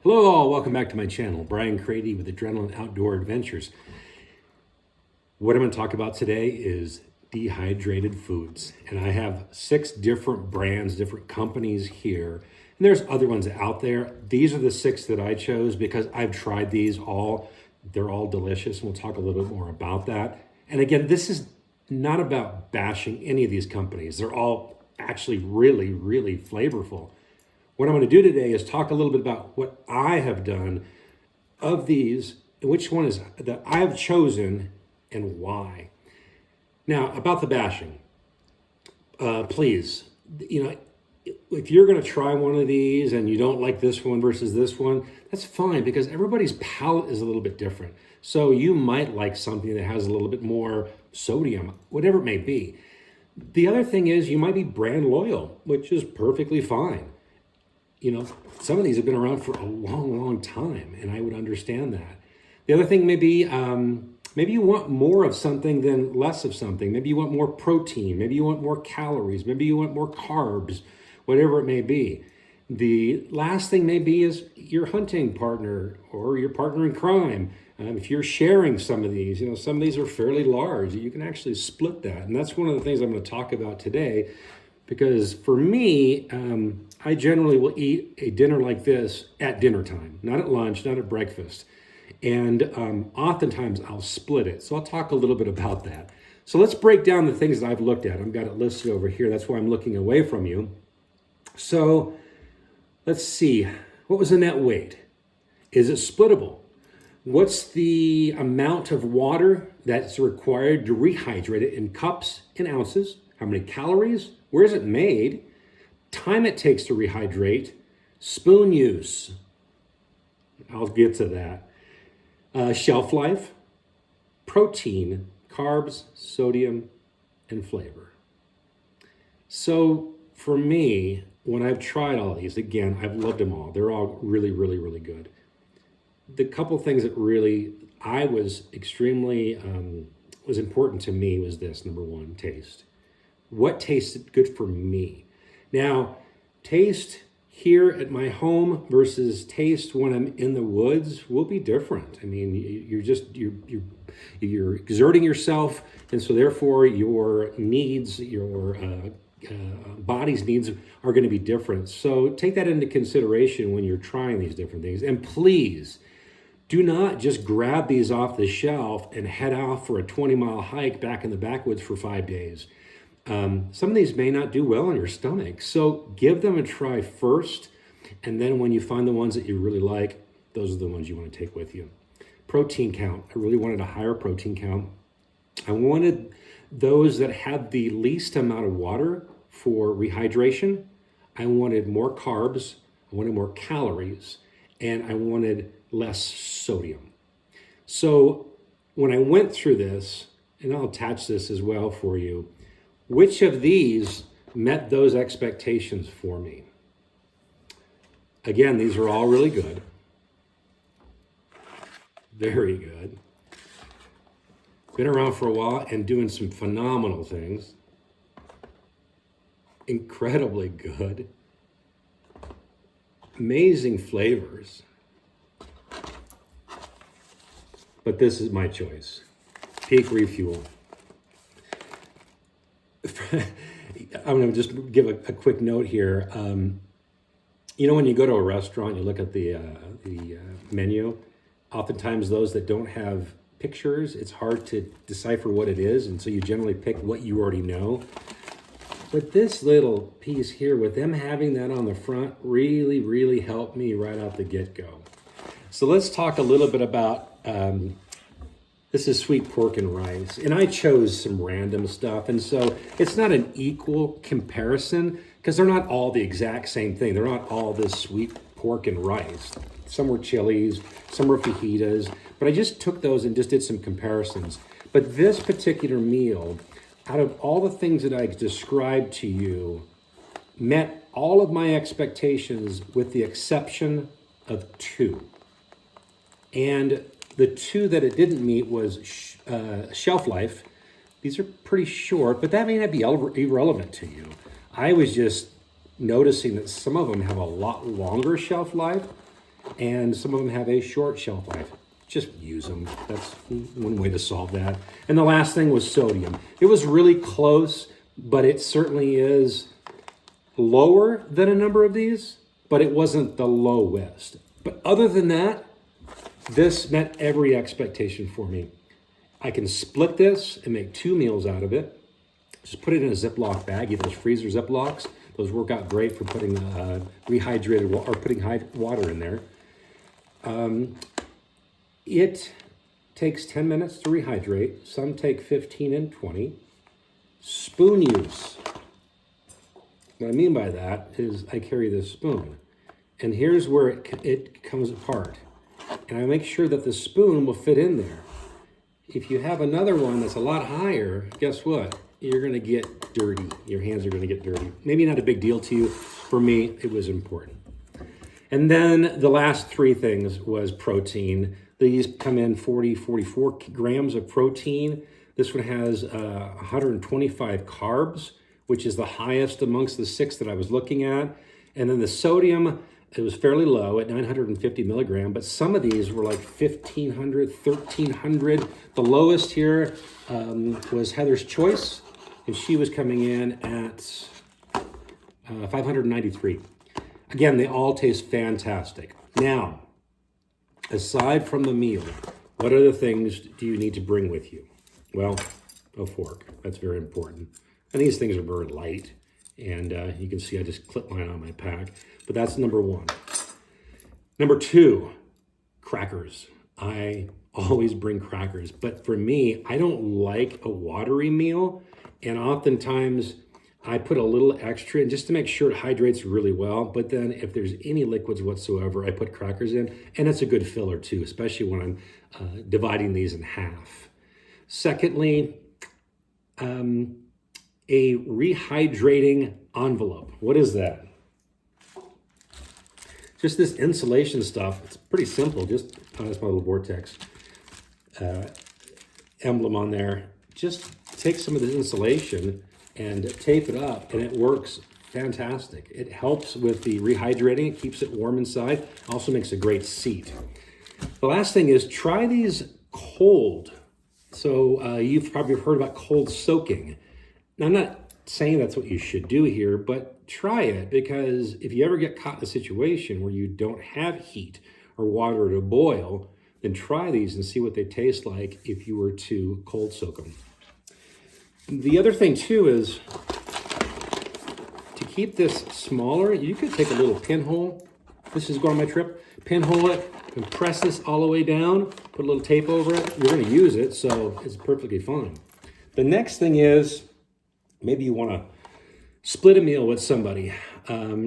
Hello all, welcome back to my channel, Brian Crady with Adrenaline Outdoor Adventures. What I'm going to talk about today is dehydrated foods. And I have 6 different brands, different companies here. And there's other ones out there. These are the 6 that I chose because I've tried these all. They're all delicious, and we'll talk a little bit more about that. And again, this is not about bashing any of these companies. They're all actually really, really flavorful. What I'm going to do today is talk a little bit about what I have done of these, and which one is that I've chosen and why. Now, about the bashing, please, if you're going to try one of these and you don't like this one versus this one, that's fine because everybody's palate is a little bit different. So you might like something that has a little bit more sodium, whatever it may be. The other thing is you might be brand loyal, which is perfectly fine. Some of these have been around for a long, long time, and I would understand that. The other thing may be, maybe you want more of something than less of something. Maybe you want more protein. Maybe you want more calories. Maybe you want more carbs, whatever it may be. The last thing may be is your hunting partner or your partner in crime. If you're sharing some of these, some of these are fairly large. You can actually split that. And that's one of the things I'm going to talk about today. Because for me, I generally will eat a dinner like this at dinner time, not at lunch, not at breakfast. And oftentimes I'll split it. So I'll talk a little bit about that. So let's break down the things that I've looked at. I've got it listed over here. That's why I'm looking away from you. So let's see. What was the net weight? Is it splittable? What's the amount of water that's required to rehydrate it in cups and ounces? How many calories? Where is it made? Time it takes to rehydrate. Spoon use. I'll get to that. Shelf life. Protein, carbs, sodium, and flavor. So for me, when I've tried all these, again, I've loved them all. They're all really, really, really good. The couple things that really I was extremely was important to me was this: number one, taste. What tasted good for me? Now, taste here at my home versus taste when I'm in the woods will be different. I mean, you're exerting yourself, and so therefore your needs, your body's needs are going to be different. So take that into consideration when you're trying these different things. And please, do not just grab these off the shelf and head off for a 20-mile hike back in the backwoods for 5 days. Some of these may not do well on your stomach, so give them a try first, and then when you find the ones that you really like, those are the ones you want to take with you. Protein count. I really wanted a higher protein count. I wanted those that had the least amount of water for rehydration. I wanted more carbs. I wanted more calories, and I wanted less sodium. So when I went through this, and I'll attach this as well for you, which of these met those expectations for me? Again, these are all really good. Very good. Been around for a while and doing some phenomenal things. Incredibly good. Amazing flavors. But this is my choice. Peak Refuel. I'm going to just give a quick note here. When you go to a restaurant, you look at the menu. Oftentimes, those that don't have pictures, it's hard to decipher what it is, and so you generally pick what you already know. But this little piece here, with them having that on the front, really, really helped me right out the get-go. So let's talk a little bit about. This is sweet pork and rice, and I chose some random stuff, and so it's not an equal comparison because they're not all the exact same thing. They're not all this sweet pork and rice. Some were chilies, some were fajitas, but I just took those and just did some comparisons. But this particular meal, out of all the things that I described to you, met all of my expectations with the exception of 2. And the 2 that it didn't meet was shelf life. These are pretty short, but that may not be irrelevant to you. I was just noticing that some of them have a lot longer shelf life, and some of them have a short shelf life. Just use them. That's one way to solve that. And the last thing was sodium. It was really close, but it certainly is lower than a number of these, but it wasn't the lowest. But other than that, this met every expectation for me. I can split this and make 2 meals out of it. Just put it in a Ziploc bag. You have those freezer Ziplocs. Those work out great for putting rehydrated or putting water in there. It takes 10 minutes to rehydrate. Some take 15 and 20. Spoon use. What I mean by that is I carry this spoon. And here's where it comes apart. And I make sure that the spoon will fit in there. If you have another one that's a lot higher, guess what? You're going to get dirty. Your hands are going to get dirty. Maybe not a big deal to you. For me, it was important. And then the last 3 things was protein. These come in 44 grams of protein. This one has 125 carbs, which is the highest amongst the 6 that I was looking at. And then the sodium, it was fairly low at 950 milligram, but some of these were like 1,500, 1,300. The lowest here was Heather's Choice, and she was coming in at 593. Again, they all taste fantastic. Now, aside from the meal, what other things do you need to bring with you? Well, a fork. That's very important. And these things are very light. And you can see I just clip mine on my pack. But that's number 1. Number 2, crackers. I always bring crackers. But for me, I don't like a watery meal. And oftentimes, I put a little extra in just to make sure it hydrates really well. But then if there's any liquids whatsoever, I put crackers in. And it's a good filler too, especially when I'm dividing these in half. Secondly, a rehydrating envelope. What is that? Just this insulation stuff. It's pretty simple. Just, that's my little Vortex emblem on there. Just take some of this insulation and tape it up, and it works fantastic. It helps with the rehydrating. It keeps it warm inside. Also makes a great seat. The last thing is try these cold. So you've probably heard about cold soaking. Now, I'm not saying that's what you should do here, but try it, because if you ever get caught in a situation where you don't have heat or water to boil, then try these and see what they taste like if you were to cold soak them. The other thing too is to keep this smaller, you could take a little pinhole. This is going on my trip. Pinhole it and press this all the way down. Put a little tape over it. You're going to use it, so it's perfectly fine. The next thing is maybe you want to split a meal with somebody.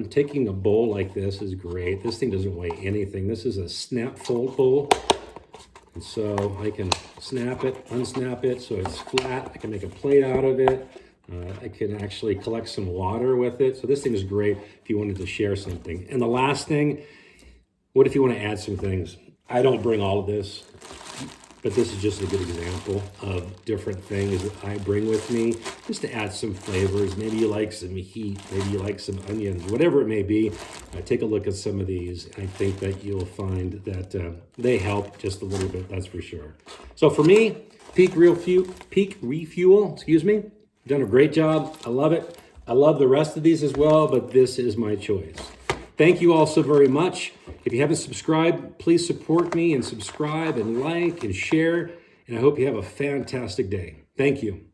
Taking a bowl like this is great. This thing doesn't weigh anything. This is a snap fold bowl. And so I can snap it, unsnap it so it's flat. I can make a plate out of it. I can actually collect some water with it. So this thing is great if you wanted to share something. And the last thing, what if you want to add some things? I don't bring all of this, but this is just a good example of different things that I bring with me just to add some flavors. Maybe you like some heat, maybe you like some onions, whatever it may be. Take a look at some of these. I think that you'll find that they help just a little bit, that's for sure. So for me, Peak Refuel, done a great job. I love it. I love the rest of these as well, but this is my choice. Thank you all so very much. If you haven't subscribed, please support me and subscribe and like and share. And I hope you have a fantastic day. Thank you.